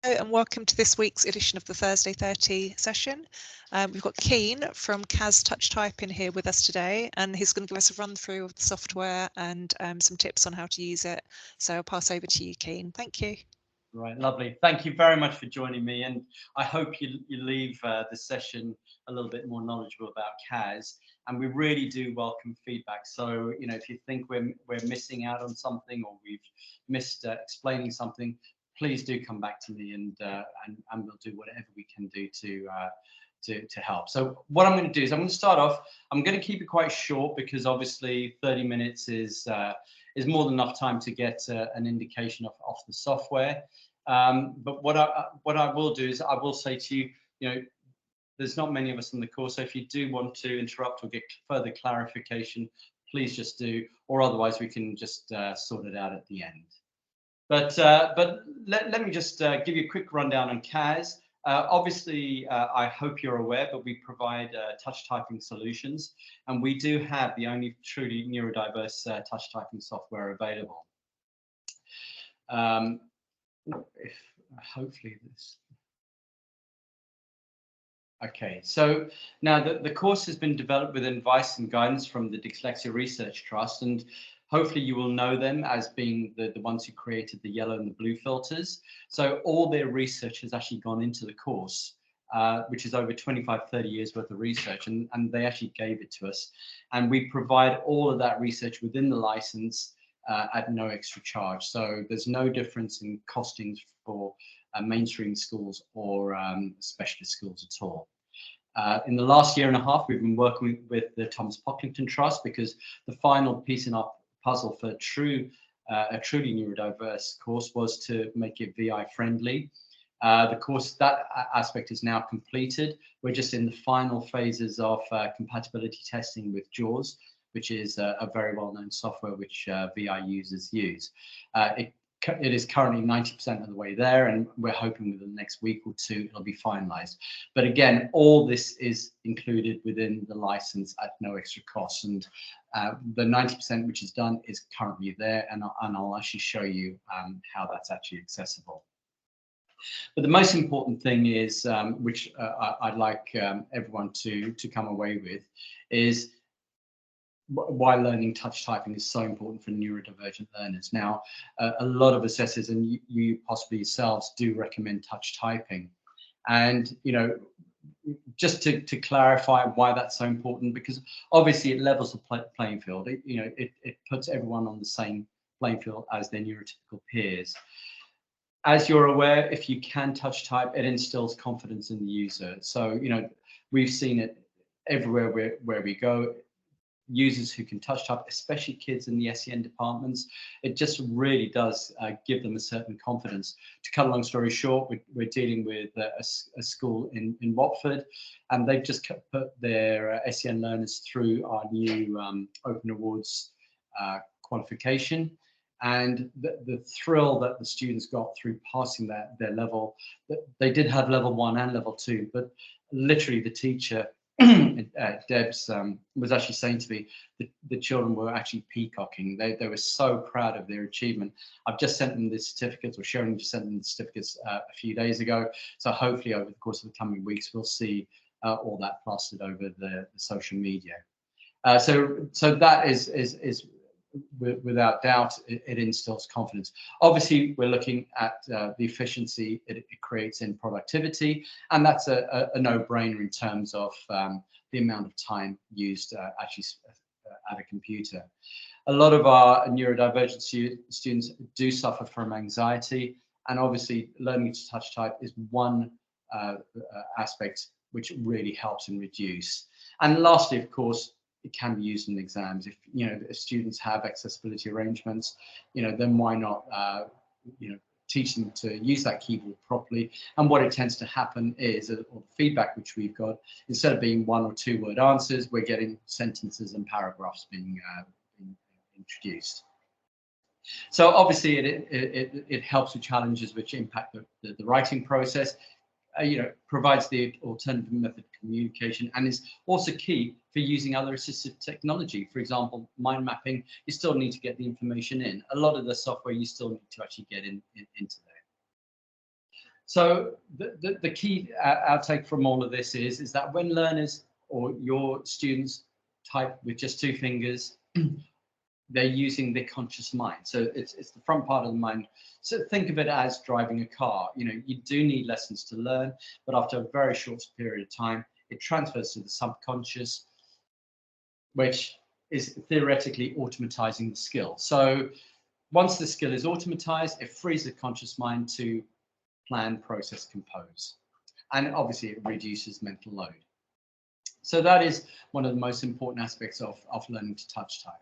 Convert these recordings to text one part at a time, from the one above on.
And welcome to this week's edition of the Thursday 30 session. We've got Keene from KAZ Type in here with us today, and he's going to give us a run through of the software and some tips on how to use it. So I'll pass over to you, Keene. Thank you. Right, lovely. Thank you very much for joining me, and I hope you leave the session a little bit more knowledgeable about KAZ. And we really do welcome feedback. So, you know, if you think we're missing out on something or we've missed explaining something, please do come back to me, and we'll do whatever we can do to help. So what I'm going to do is I'm going to start off. I'm going to keep it quite short because obviously 30 minutes is more than enough time to get an indication of the software. But what I will do is I will say to you, you know, there's not many of us in the course, so if you do want to interrupt or get further clarification, please just do, or otherwise we can just sort it out at the end. But let me just give you a quick rundown on KAZ. Obviously, I hope you're aware, but we provide touch typing solutions, and we do have the only truly neurodiverse touch typing software available. If hopefully this. Okay, so now the course has been developed with advice and guidance from the Dyslexia Research Trust, and hopefully you will know them as being the ones who created the yellow and the blue filters. So all their research has actually gone into the course, which is over 25, 30 years worth of research, and they actually gave it to us. And we provide all of that research within the license at no extra charge. So there's no difference in costings for mainstream schools or specialist schools at all. In the last year and a half, we've been working with the Thomas Pocklington Trust because the final piece in our puzzle for a truly neurodiverse course was to make it VI friendly. The course, that aspect is now completed. We're just in the final phases of compatibility testing with JAWS, which is a very well-known software which VI users use. It is currently 90% of the way there, and we're hoping within the next week or two it'll be finalized. But again, all this is included within the license at no extra cost, and the 90% which is done is currently there, and I'll actually show you how that's actually accessible. But the most important thing is, which I'd like everyone to come away with, is why learning touch typing is so important for neurodivergent learners. Now, a lot of assessors, and you possibly yourselves, do recommend touch typing. And, you know, just to clarify why that's so important, because obviously it levels the playing field. It puts everyone on the same playing field as their neurotypical peers. As you're aware, if you can touch type, it instills confidence in the user. So, you know, we've seen it everywhere where we go. Users who can touch type, especially kids in the SEN departments, it just really does give them a certain confidence. To cut a long story short, we're dealing with a school in Watford, and they've just put their SEN learners through our new Open Awards qualification. And the thrill that the students got through passing their level, they did have level 1 and level 2, but literally the teacher, Debs, was actually saying to me that the children were actually peacocking. They were so proud of their achievement. I've just sent them the certificates, or Sharon just sent them the certificates a few days ago. So hopefully over the course of the coming weeks, we'll see all that plastered over the social media. So that is without doubt, it instills confidence. Obviously, we're looking at the efficiency it creates in productivity, and that's a no-brainer in terms of the amount of time used actually at a computer. A lot of our neurodivergent students do suffer from anxiety, and obviously learning to touch type is one aspect which really helps and reduce. And lastly, of course, it can be used in exams. If if students have accessibility arrangements, then why not teach them to use that keyboard properly. And what it tends to happen is, or the feedback which we've got, instead of being 1 or 2 word answers, we're getting sentences and paragraphs being introduced. So obviously it helps with challenges which impact the writing process. Provides the alternative method of communication, and is also key for using other assistive technology. For example, mind mapping, you still need to get the information in. A lot of the software you still need to actually get into there. So the key outtake from all of this is that when learners or your students type with just 2 fingers, they're using their conscious mind. So it's the front part of the mind. So think of it as driving a car. You know, you do need lessons to learn, but after a very short period of time, it transfers to the subconscious, which is theoretically automatizing the skill. So once the skill is automatized, it frees the conscious mind to plan, process, compose. And obviously it reduces mental load. So that is one of the most important aspects of learning to touch type.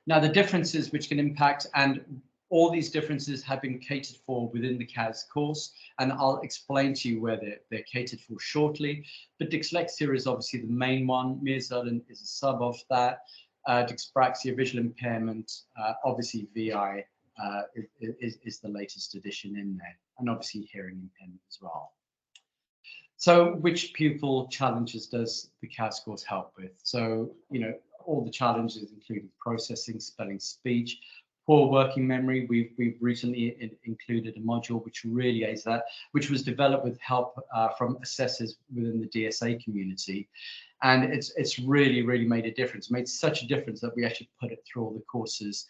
Now, the differences which can impact, and all these differences have been catered for within the KAZ course, and I'll explain to you where they're catered for shortly. But dyslexia is obviously the main one. Mears-Irlen is a sub of that. Dyspraxia, visual impairment, obviously VI is the latest addition in there, and obviously hearing impairment as well. So which pupil challenges does the KAZ course help with? So, you know, all the challenges including processing, spelling, speech, poor working memory. We've recently included a module which really aids that, which was developed with help from assessors within the DSA community. And it's really made a difference, made such a difference that we actually put it through all the courses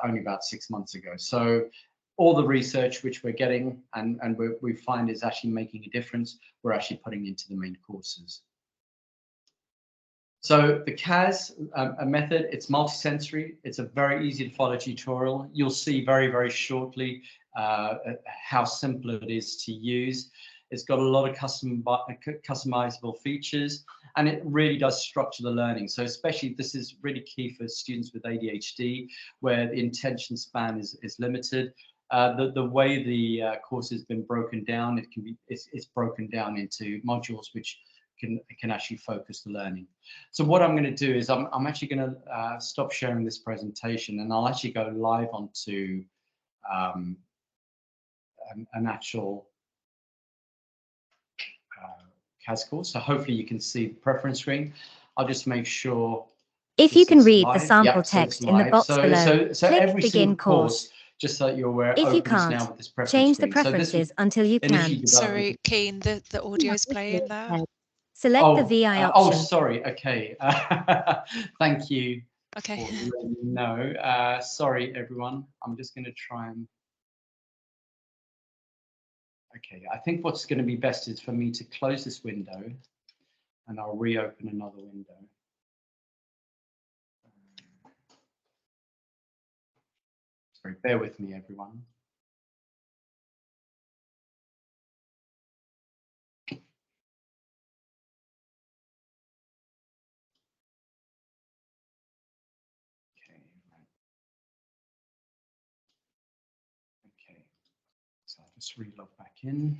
only about 6 months ago. So all the research which we're getting and we find is actually making a difference, we're actually putting into the main courses. So the KAZ method, it's multisensory. It's a very easy to follow tutorial. You'll see very shortly how simple it is to use. It's got a lot of customizable features, and it really does structure the learning. So especially this is really key for students with ADHD, where the attention span is limited. The way the course has been broken down, it's broken down into modules which can actually focus the learning. So what I'm going to do is I'm actually going to stop sharing this presentation, and I'll actually go live onto an actual KAZ course. So hopefully you can see the preference screen. I'll just make sure. If you can read the sample text in the box below, so click every Begin Course. Just so that you're aware, if you can't, now with this preference change screen. the preferences until you can. Sorry, Keene, the audio is playing there. Select the VI option. Oh, sorry. Okay. Thank you. Okay. For letting me know. Sorry, everyone. I'm just going to try and. Okay. I think what's going to be best is for me to close this window, and I'll reopen another window. Sorry, bear with me, everyone. Okay, so I'll just relog back in.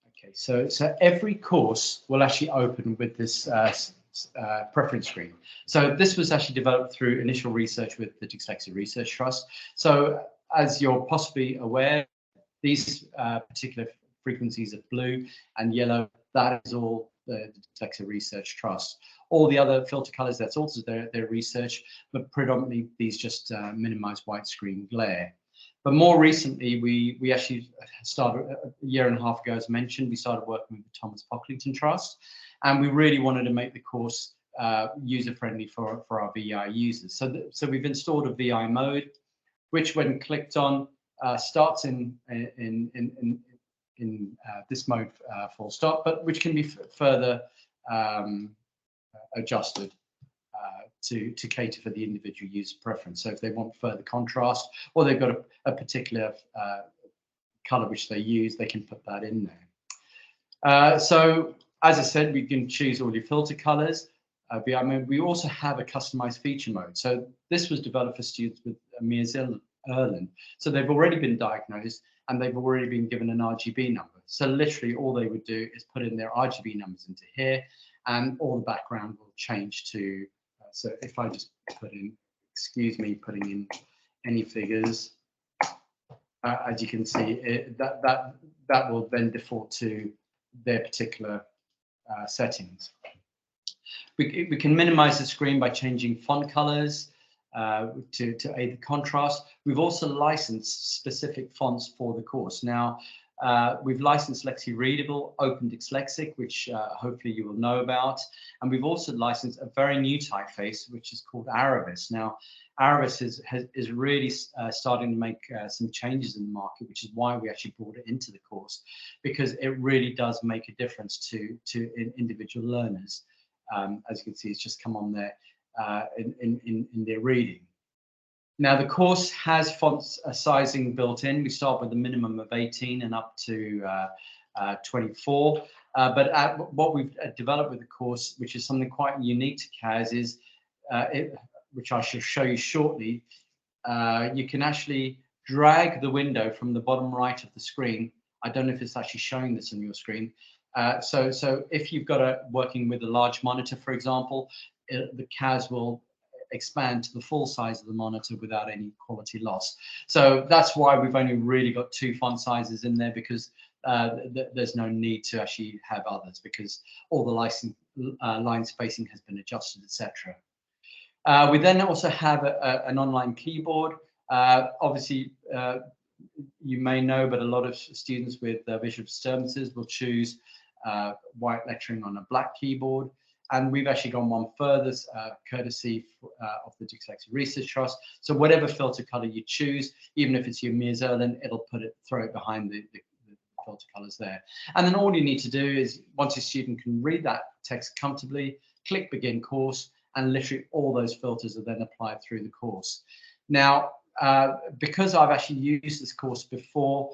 Okay, so every course will actually open with this preference screen. So this was actually developed through initial research with the Dyslexia Research Trust. So as you're possibly aware, these particular frequencies of blue and yellow, that is all the Dyslexia Research Trust. All the other filter colors, that's also their research, but predominantly these just minimize white screen glare. But more recently, we actually started a year and a half ago, as mentioned, we started working with the Thomas Pocklington Trust, and we really wanted to make the course user-friendly for our VI users. So we've installed a VI mode, which when clicked on, starts in this mode full stop, but which can be further adjusted to cater for the individual user preference. So if they want further contrast, or they've got a particular color which they use, they can put that in there. So as I said, we can choose all your filter colors. We also have a customized feature mode. So this was developed for students with Mears-Irlen. So they've already been diagnosed and they've already been given an RGB number. So literally all they would do is put in their RGB numbers into here, and all the background will change to, so if I just put in, excuse me, putting in any figures, as you can see, that will then default to their particular settings. We can minimize the screen by changing font colors. to aid the contrast. We've also licensed specific fonts for the course. Now, we've licensed Lexi Readable, Open Dyslexic, which hopefully you will know about. And we've also licensed a very new typeface, which is called Aravis. Now, Aravis is really starting to make some changes in the market, which is why we actually brought it into the course, because it really does make a difference to individual learners. As you can see, it's just come on there in their reading. Now, the course has font sizing built in. We start with a minimum of 18 and up to 24. But what we've developed with the course, which is something quite unique to KAZ, is which I shall show you shortly. You can actually drag the window from the bottom right of the screen. I don't know if it's actually showing this on your screen. So if you've got working with a large monitor, for example, the KAZ will expand to the full size of the monitor without any quality loss. So that's why we've only really got 2 font sizes in there, because there's no need to actually have others, because all the line spacing has been adjusted, etc. We then also have an online keyboard. Obviously, you may know, but a lot of students with visual disturbances will choose white lettering on a black keyboard. And we've actually gone one further, courtesy of the Dyslexia Research Trust. So whatever filter color you choose, even if it's your Mears-Erlen, it'll throw it behind the filter colors there. And then all you need to do is, once your student can read that text comfortably, click Begin Course, and literally all those filters are then applied through the course. Now, because I've actually used this course before,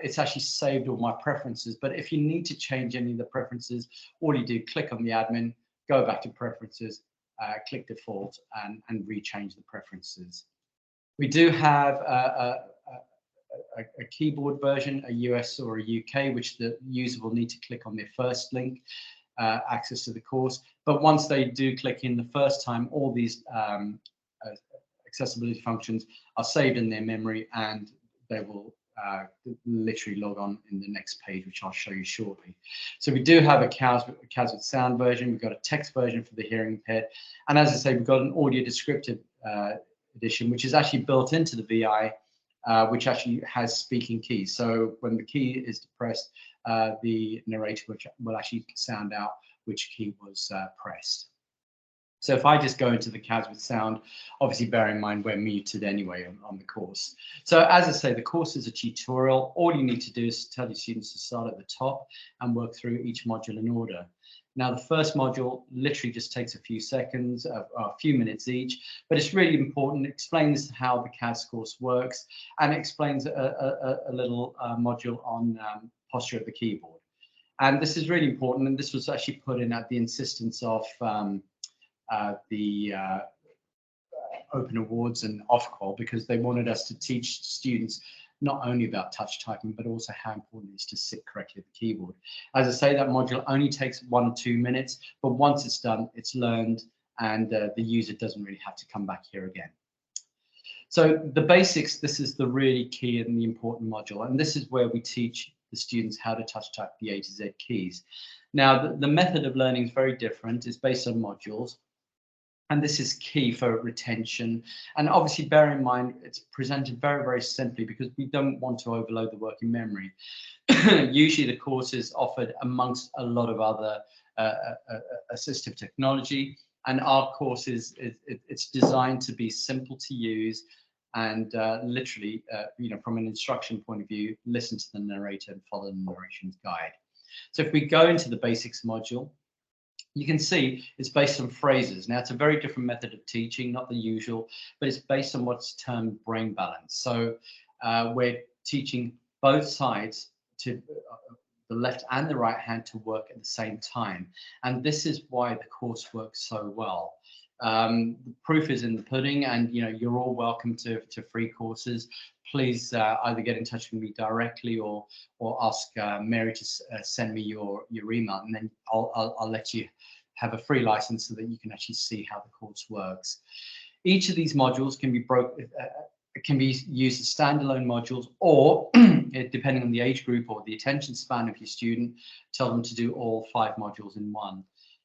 it's actually saved all my preferences. But if you need to change any of the preferences, all you do, click on the admin, go back to preferences, click default, and rechange the preferences. We do have a keyboard version, a US or a UK, which the user will need to click on their first link, access to the course. But once they do click in the first time, all these accessibility functions are saved in their memory, and they will literally log on in the next page, which I'll show you shortly. So we do have a KAZ with sound version. We've got a text version for the hearing impaired. And as I say, we've got an audio descriptive edition, which is actually built into the VI, which actually has speaking keys. So when the key is depressed, the narrator will actually sound out which key was pressed. So if I just go into the KAZ with sound, obviously bear in mind we're muted anyway on the course. So as I say, the course is a tutorial. All you need to do is tell your students to start at the top and work through each module in order. Now, the first module literally just takes a few seconds, a few minutes each, but it's really important. It explains how the KAZ course works, and it explains a little module on posture of the keyboard. And this is really important, and this was actually put in at the insistence of the Open Awards and Ofqual, because they wanted us to teach students not only about touch typing, but also how important it is to sit correctly at the keyboard. As I say, that module only takes 1 or 2 minutes, but once it's done, it's learned, and the user doesn't really have to come back here again. So the basics, this is the really key and the important module, and this is where we teach the students how to touch type the A to Z keys. Now, the method of learning is very different. It's based on modules. And this is key for retention. And obviously, bear in mind, it's presented very, very simply, because we don't want to overload the working memory. Usually, the course is offered amongst a lot of other assistive technology. And our course it's designed to be simple to use, and literally, from an instruction point of view, listen to the narrator and follow the narration's guide. So if we go into the basics module, you can see it's based on phrases. Now, it's a very different method of teaching, not the usual, but it's based on what's termed brain balance. So we're teaching both sides, to the left and the right hand, to work at the same time. And this is why the course works so well. The proof is in the pudding, and you're all welcome to free courses. Please either get in touch with me directly or ask Mary to send me your email, and then I'll let you have a free license so that you can actually see how the course works. Each of these modules can be used as standalone modules, or depending on the age group or the attention span of your student, tell them to do all 5 modules in one.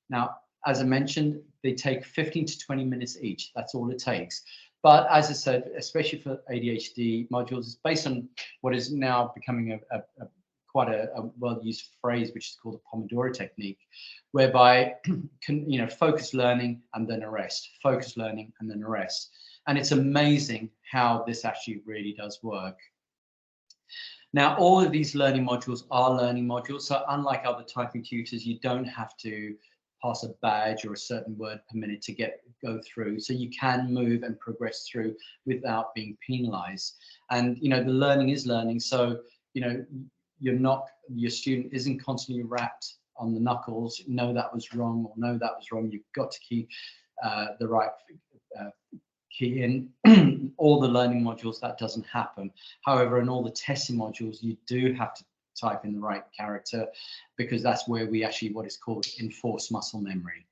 Now, as I mentioned, they take 15 to 20 minutes each. That's all it takes. But as I said, especially for ADHD modules, it's based on what is now becoming quite a well-used phrase, which is called the Pomodoro technique, whereby focus learning and then a rest, focus learning and then a rest. And it's amazing how this actually really does work. Now, all of these learning modules are learning modules. So unlike other typing tutors, you don't have to pass a badge or a certain word per minute to go through. So you can move and progress through without being penalized. And, the learning is learning. So, your student isn't constantly rapped on the knuckles. No, that was wrong, or no, that was wrong. You've got to keep the right key in. All the learning modules, that doesn't happen. However, in all the testing modules, you do have to type in the right character, because that's where we actually what is called enforce muscle memory.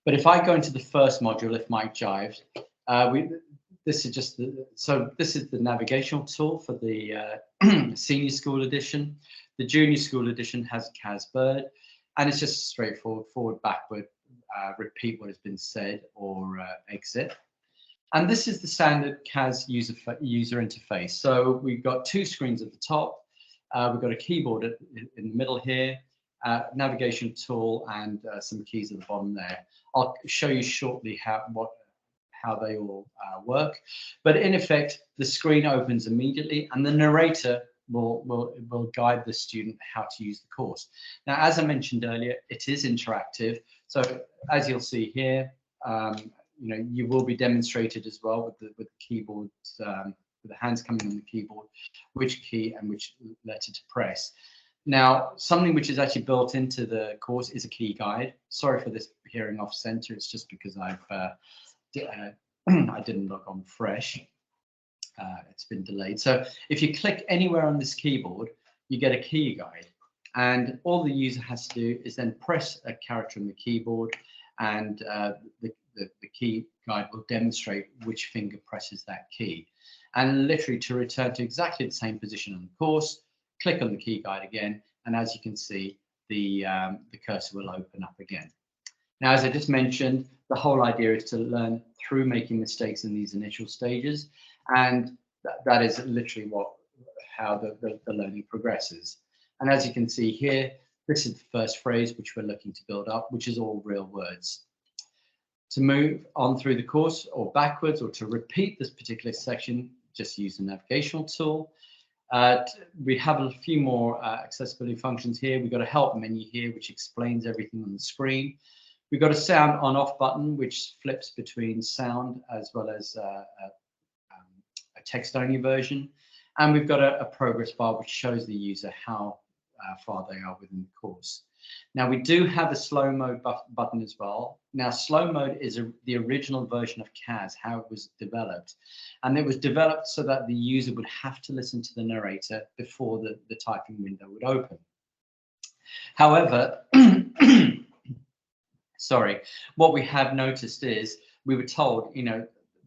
But if I go into the first module, if Mike jives, this is the navigational tool for the senior school edition. The junior school edition has KAZ Bird, and it's just straightforward, forward, backward, repeat what has been said, or exit. And this is the standard KAZ user interface. So we've got two screens at the top. We've got a keyboard in the middle here, navigation tool, and some keys at the bottom there. I'll show you shortly how they all work. But in effect, the screen opens immediately, and the narrator will guide the student how to use the course. Now, as I mentioned earlier, it is interactive. So as you'll see here, you will be demonstrated as well with the keyboard, with the hands coming on the keyboard, which key and which letter to press. Now, something which is actually built into the course is a key guide. Sorry for this hearing off center. It's just because I didn't log on fresh. It's been delayed. So if you click anywhere on this keyboard, you get a key guide. And all the user has to do is then press a character on the keyboard, and the key guide will demonstrate which finger presses that key. And literally, to return to exactly the same position on the course, click on the key guide again, and as you can see, the cursor will open up again. Now, as I just mentioned, the whole idea is to learn through making mistakes in these initial stages, and that is literally how the learning progresses. And as you can see here, this is the first phrase which we're looking to build up, which is all real words. To move on through the course or backwards, or to repeat this particular section, just use the navigational tool. We have a few more accessibility functions here. We've got a help menu here, which explains everything on the screen. We've got a sound on-off button, which flips between sound as well as a text-only version. And we've got a progress bar, which shows the user how far they are within the course. Now, we do have a slow mode button as well. Now, slow mode is the original version of KAZ, how it was developed. And it was developed so that the user would have to listen to the narrator before the typing window would open. However, sorry, what we have noticed is we were told,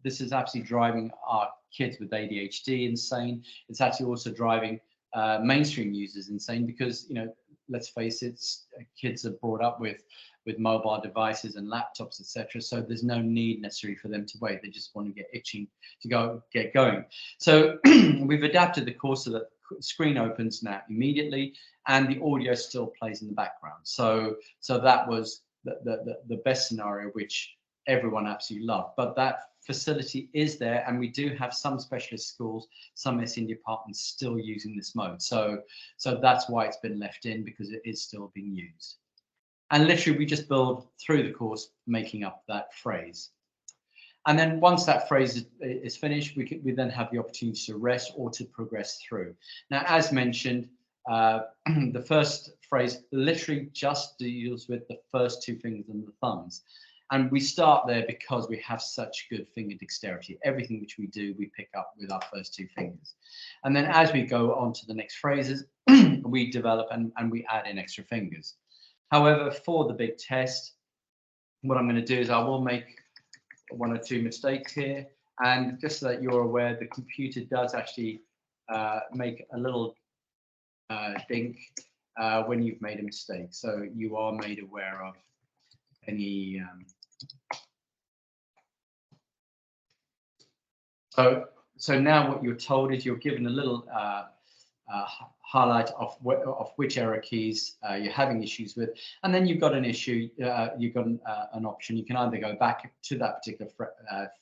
this is absolutely driving our kids with ADHD insane. It's actually also driving mainstream users insane, because let's face it, kids are brought up with mobile devices and laptops, etc. So there's no need necessarily for them to wait. They just want to get itching to get going. So we've adapted the course so that the screen opens now immediately, and the audio still plays in the background. So that was the best scenario, which everyone absolutely loved. But that facility is there, and we do have some specialist schools, some SEN departments still using this mode. So that's why it's been left in, because it is still being used. And literally, we just build through the course, making up that phrase. And then once that phrase is finished, we then have the opportunity to rest or to progress through. Now, as mentioned, the first phrase literally just deals with the first two fingers and the thumbs. And we start there because we have such good finger dexterity. Everything which we do, we pick up with our first two fingers. And then as we go on to the next phrases, we develop and we add in extra fingers. However, for the big test, what I'm going to do is I will make one or two mistakes here. And just so that you're aware, the computer does actually make a little dink when you've made a mistake. So you are made aware of any so now what you're told is you're given a little highlight of which error keys you're having issues with, and then you've got an issue, you've got an option. You can either go back to that particular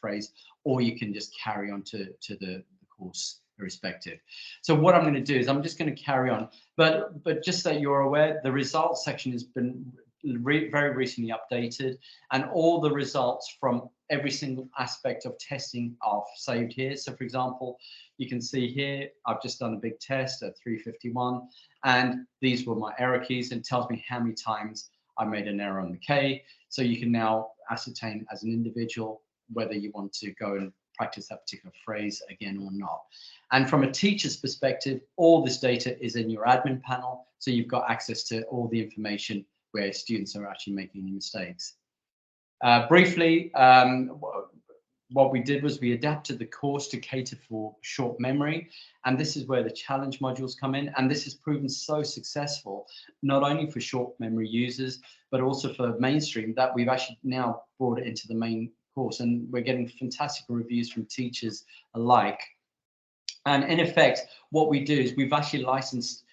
phrase, or you can just carry on to the course irrespective. So what I'm going to do is I'm just going to carry on, but just so you're aware, the results section has been very recently updated, and all the results from every single aspect of testing are saved here. So for example, you can see here, I've just done a big test at 351, and these were my error keys, and it tells me how many times I made an error on the K. So you can now ascertain as an individual whether you want to go and practice that particular phrase again or not. And from a teacher's perspective, all this data is in your admin panel, so you've got access to all the information where students are actually making any mistakes. Briefly, what we did was we adapted the course to cater for short memory, and this is where the challenge modules come in, and this has proven so successful, not only for short memory users, but also for mainstream, that we've actually now brought it into the main course, and we're getting fantastic reviews from teachers alike. And in effect, what we do is we've actually licensed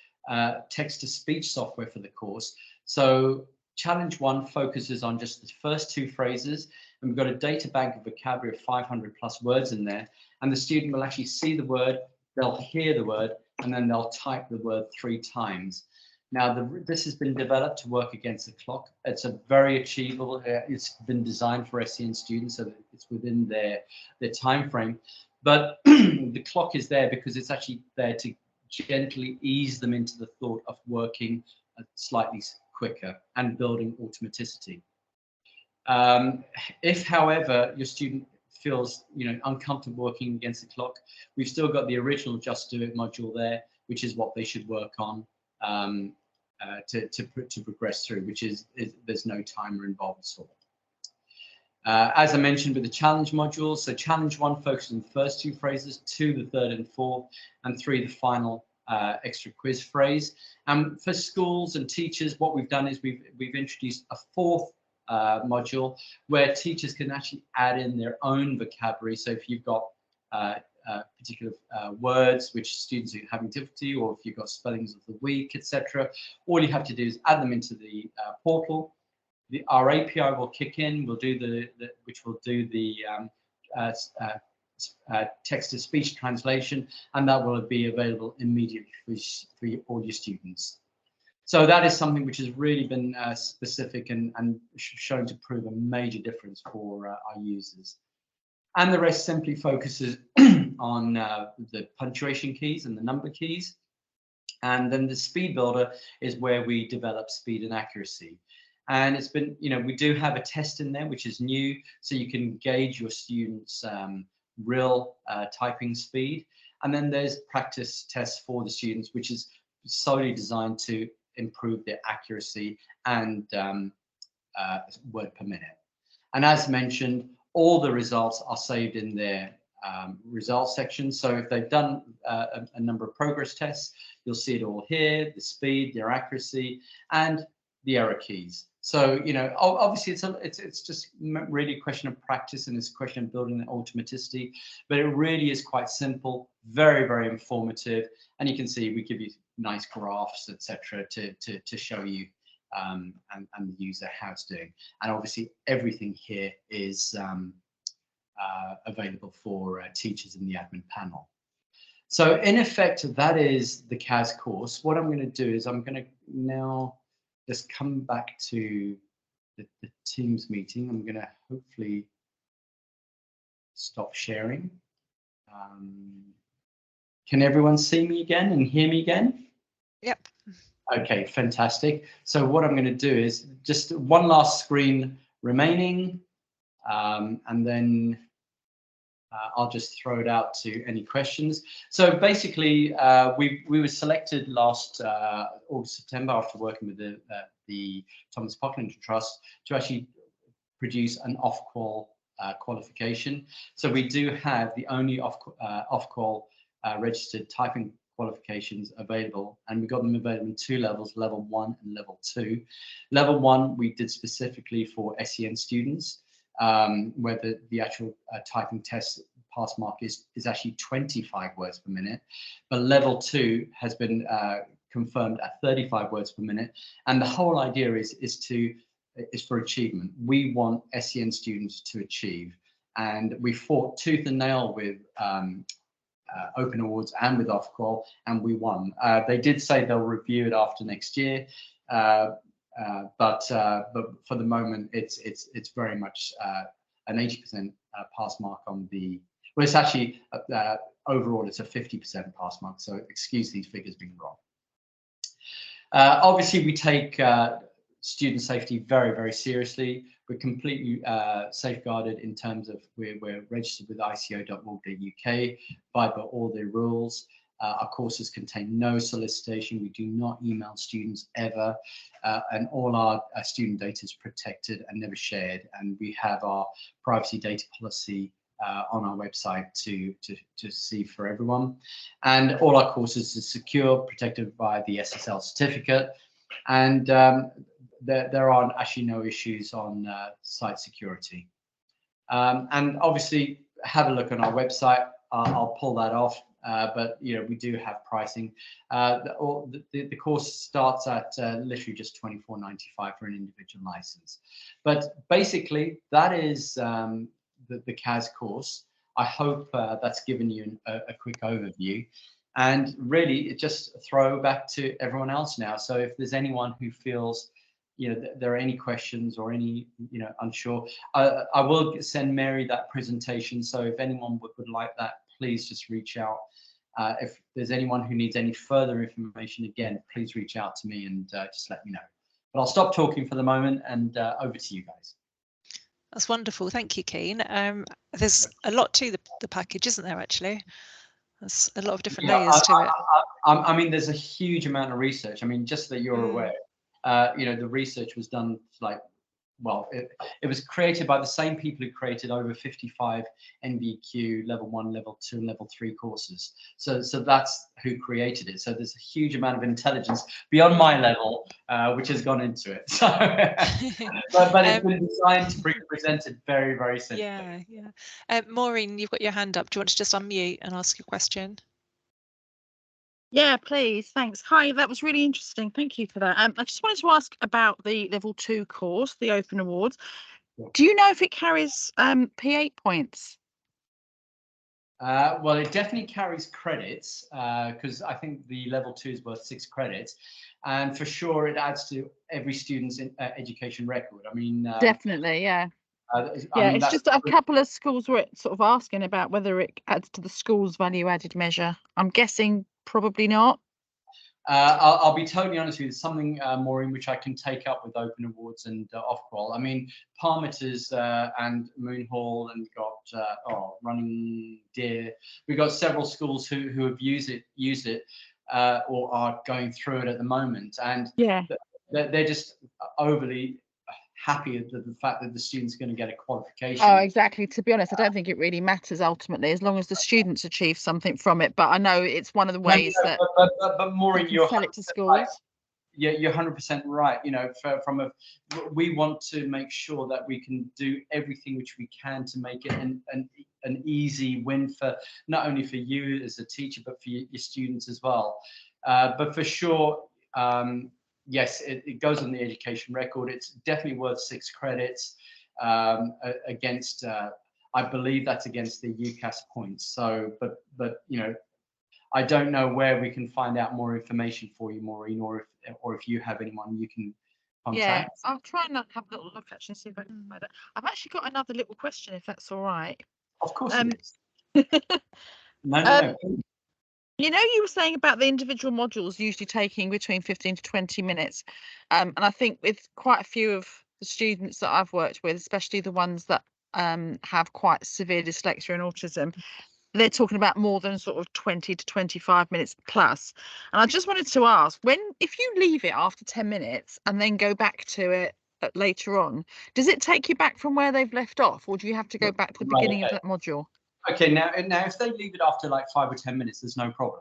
text-to-speech software for the course. So challenge 1 focuses on just the first 2 phrases, and we've got a data bank of vocabulary of 500 plus words in there, and the student will actually see the word, they'll hear the word, and then they'll type the word 3 times. Now, this has been developed to work against the clock. It's a very achievable, it's been designed for SEN students, so that it's within their time frame. But the clock is there because it's actually there to gently ease them into the thought of working slightly quicker and building automaticity. If, however, your student feels uncomfortable working against the clock, we've still got the original Just Do It module there, which is what they should work on to progress through, which is there's no timer involved at all. As I mentioned with the challenge modules, so challenge 1 focuses on the first 2 phrases, 2 the third and fourth, and 3 the final extra quiz phrase. And for schools and teachers, what we've done is we've introduced a 4th module where teachers can actually add in their own vocabulary. So if you've got particular words which students are having difficulty, or if you've got spellings of the week, etc., all you have to do is add them into the portal. Our API will kick in. We'll do which will do the text-to-speech translation, and that will be available immediately for all your students. So that is something which has really been specific and shown to prove a major difference for our users. And the rest simply focuses on the punctuation keys and the number keys. And then the speed builder is where we develop speed and accuracy. And it's been, we do have a test in there, which is new, so you can gauge your students' real typing speed. And then there's practice tests for the students, which is solely designed to improve their accuracy and word per minute. And as mentioned, all the results are saved in their results section. So if they've done a number of progress tests, you'll see it all here: the speed, their accuracy, and the error keys. So obviously it's just really a question of practice, and it's a question of building the automaticity, but it really is quite simple, very, very informative, and you can see we give you nice graphs, etc., to show you and the user how it's doing. And obviously everything here is available for teachers in the admin panel. So in effect, that is the KAZ course. What I'm going to do is I'm going to now just come back to the Teams meeting. I'm going to hopefully stop sharing. Can everyone see me again and hear me again? Yep. Okay, fantastic. So what I'm going to do is just one last screen remaining, and then I'll just throw it out to any questions. So basically, we were selected last August, September, after working with the Thomas Pocklington Trust, to actually produce an off-call qualification. So we do have the only off-call registered typing qualifications available, and we got them available in 2 levels, level 1 and level 2. Level 1 we did specifically for SEN students, where the actual typing test pass mark is actually 25 words per minute, but level 2 has been confirmed at 35 words per minute, and the whole idea is for achievement. We want SEN students to achieve, and we fought tooth and nail with Open Awards and with Ofqual, and we won. They did say they'll review it after next year, but for the moment, it's very much an 80% pass mark on the. Well, it's actually overall it's a 50% pass mark. So excuse these figures being wrong. Obviously, we take student safety very, very seriously. We're completely safeguarded in terms of we're registered with ico.org.uk, abide by all the rules. Our courses contain no solicitation. We do not email students ever, and all our student data is protected and never shared. And we have our privacy data policy on our website to see for everyone. And all our courses are secure, protected by the SSL certificate. And there are actually no issues on site security. And obviously, have a look on our website. I'll pull that off, but we do have pricing. The course starts at literally just £24.95 for an individual license. But basically, that is the KAZ course. I hope that's given you a quick overview. And really, it just throw back to everyone else now. So if there's anyone who feels, there are any questions or any, unsure, I will send Mary that presentation. So if anyone would like that, please just reach out. If there's anyone who needs any further information, again, please reach out to me and just let me know. But I'll stop talking for the moment and over to you guys. That's wonderful. Thank you, Keene. There's a lot to the package, isn't there, actually? There's a lot of different layers to it. I mean, there's a huge amount of research. I mean, just so that you're aware, the research was done it was created by the same people who created over 55 NVQ level 1, level 2, and level 3 courses. So that's who created it. So there's a huge amount of intelligence beyond my level, which has gone into it. So, but it's been designed to be presented very, very simply. Yeah. Maureen, you've got your hand up. Do you want to just unmute and ask your question? Yeah, please. Thanks. Hi, that was really interesting. Thank you for that. I just wanted to ask about the level 2 course, the Open Awards. Do you know if it carries P8 points? Well, it definitely carries credits because I think the level 2 is worth 6 credits, and for sure it adds to every student's education record. I mean, definitely, yeah. It's just a couple of schools were sort of asking about whether it adds to the school's value-added measure. I'm guessing probably not. I'll be totally honest with you. It's something, Maureen, which I can take up with Open Awards and Ofqual. I mean, Parmeters and Moonhall, and got Running Deer. We've got several schools who have used it or are going through it at the moment, and they're just overly happy at the fact that the student's going to get a qualification. Oh, exactly. To be honest, I don't think it really matters ultimately, as long as the students achieve something from it. But I know it's one of the ways that. But Maureen, you're sell it to schools. Yeah, you're 100% right. We want to make sure that we can do everything which we can to make it an easy win for not only for you as a teacher, but for your students as well. But for sure. Yes, it goes on the education record. It's definitely worth 6 credits against. I believe that's against the UCAS points. So, but I don't know where we can find out more information for you, Maureen, or if you have anyone you can contact. Yeah, I'll try and have a little look actually and see if I can find it. I've actually got another little question, if that's all right. Of course it is. No. You were saying about the individual modules usually taking between 15 to 20 minutes. And I think with quite a few of the students that I've worked with, especially the ones that have quite severe dyslexia and autism, they're talking about more than sort of 20 to 25 minutes plus. And I just wanted to ask, if you leave it after 10 minutes and then go back to it later on, does it take you back from where they've left off, or do you have to go back to the beginning of that module? Okay, now if they leave it after like 5 or 10 minutes, there's no problem.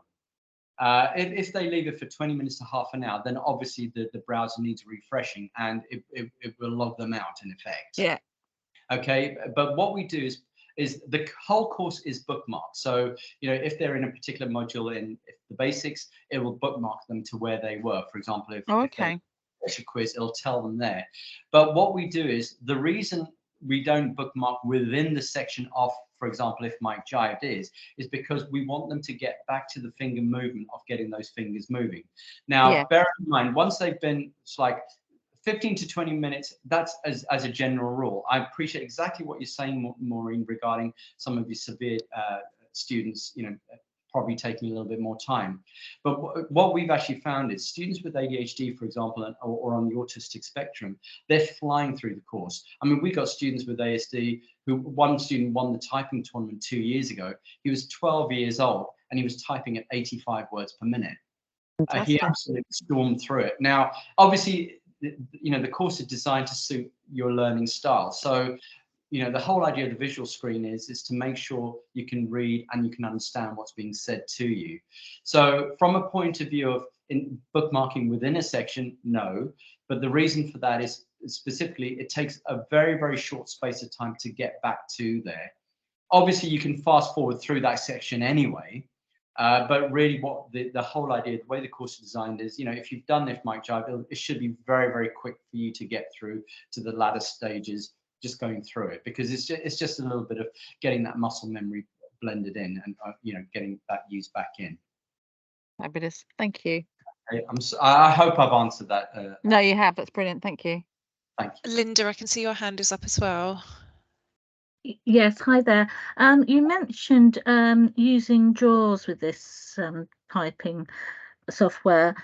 If they leave it for 20 minutes to half an hour, then obviously the browser needs refreshing, and it will log them out in effect. Yeah. Okay, but what we do is the whole course is bookmarked. So, you know, if they're in a particular module in the basics, it will bookmark them to where they were. For example, if they a quiz, it'll tell them there. But what we do is, the reason we don't bookmark within the section of, for example, if Mike jived is because we want them to get back to the finger movement of getting those fingers moving. Now, bear in mind, once they've been, it's like 15 to 20 minutes, that's as a general rule. I appreciate exactly what you're saying, Maureen, regarding some of the severe students, you know, probably taking a little bit more time. But what we've actually found is students with ADHD, for example, or on the autistic spectrum, they're flying through the course. I mean, we got students with ASD who, one student won the typing tournament 2 years ago. He was 12 years old and he was typing at 85 words per minute. He absolutely stormed through it. Now, obviously, you know, the course is designed to suit your learning style. So, you know, the whole idea of the visual screen is to make sure you can read and you can understand what's being said to you. So from a point of view of bookmarking within a section, no. But the reason for that is specifically it takes a very, very short space of time to get back to there. Obviously, you can fast forward through that section anyway. But really what the whole idea, the way the course is designed is, you know, if you've done If Mike Jive, it should be very, very quick for you to get through to the latter stages, just going through it, because it's just a little bit of getting that muscle memory blended in and, you know, getting that used back in. Fabulous. Thank you. I hope I've answered that. No, you have. That's brilliant. Thank you. Thank you. Linda, I can see your hand is up as well. Yes, hi there. You mentioned using JAWS with this typing software.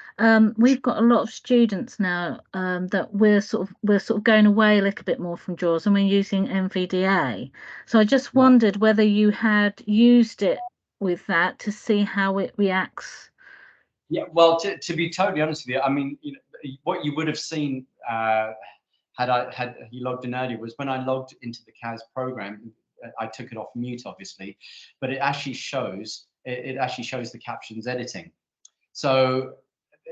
We've got a lot of students now that we're sort of going away a little bit more from JAWS, and we're using NVDA. So I just wondered whether you had used it with that to see how it reacts. Yeah, well, to be totally honest with you, I mean, you know, what you would have seen had you logged in earlier was when I logged into the KAZ program, I took it off mute, obviously, but it actually shows the captions editing. So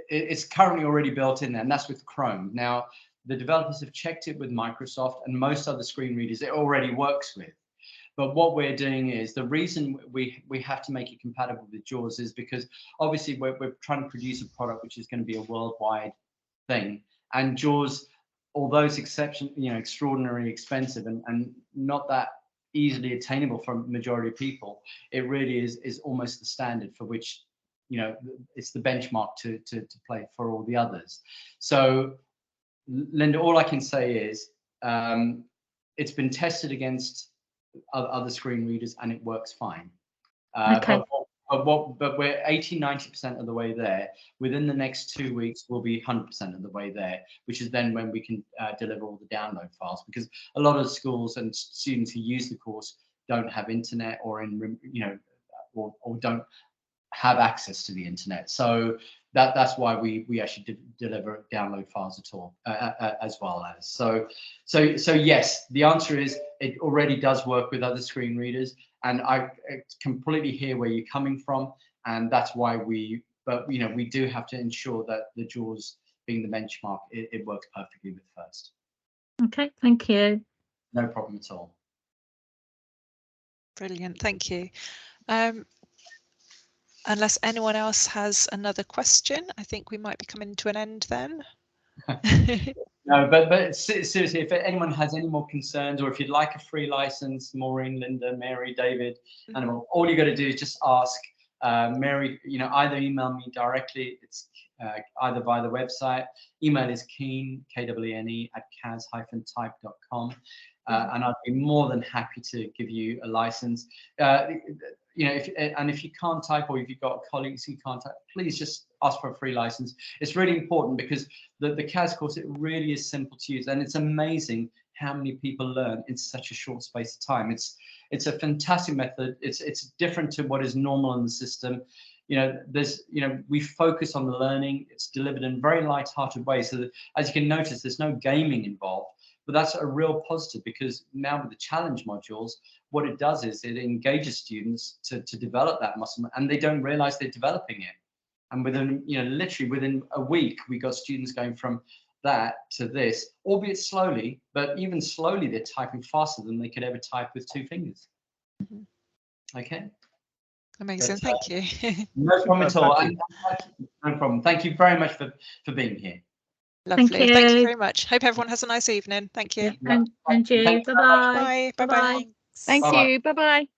it's currently already built in there, and that's with Chrome. Now, the developers have checked it with Microsoft and most other screen readers it already works with. But what we're doing is, the reason we have to make it compatible with JAWS is because obviously we're trying to produce a product which is going to be a worldwide thing, and JAWS, although it's extraordinarily expensive and not that easily attainable for a majority of people, it really is almost the standard for which, you know, it's the benchmark to play for all the others. So, Linda, all I can say is it's been tested against other screen readers and it works fine. Okay. But we're 80–90% of the way there. Within the next 2 weeks, we'll be 100% of the way there, which is then when we can deliver all the download files, because a lot of schools and students who use the course don't have internet or or don't have access to the internet. So that's why we actually deliver download files at all, as well as. So yes, the answer is it already does work with other screen readers, and I completely hear where you're coming from, and that's why but you know, we do have to ensure that the JAWS being the benchmark, it works perfectly with first. Okay, thank you. No problem at all. Brilliant, thank you. Unless anyone else has another question, I think we might be coming to an end then. No, but seriously, if anyone has any more concerns, or if you'd like a free license, Maureen, Linda, Mary, David, and all you got to do is just ask. Mary, you know, either email me directly. It's either via the website. Email is Keene, K-E-E-N-E, @kaz-type.com, and I'd be more than happy to give you a license. You know, if you can't type, or if you've got colleagues who can't type, please just ask for a free license. It's really important, because the KAZ course, it really is simple to use, and it's amazing how many people learn in such a short space of time. It's a fantastic method. It's different to what is normal in the system. You know, we focus on the learning. It's delivered in very light-hearted way, so that, as you can notice, there's no gaming involved. But that's a real positive, because now with the challenge modules, what it does is it engages students to develop that muscle, and they don't realize they're developing it. And within, literally within a week, we got students going from that to this, albeit slowly, but even slowly, they're typing faster than they could ever type with 2 fingers. Okay. Amazing, thank you. No problem at all. No problem. Thank you very much for being here. Lovely. Thank Thank you you. very much. Hope everyone has a nice evening. Thank you. And you. Bye-bye. Bye. Bye. Bye. Thank Bye-bye. you. Bye-bye.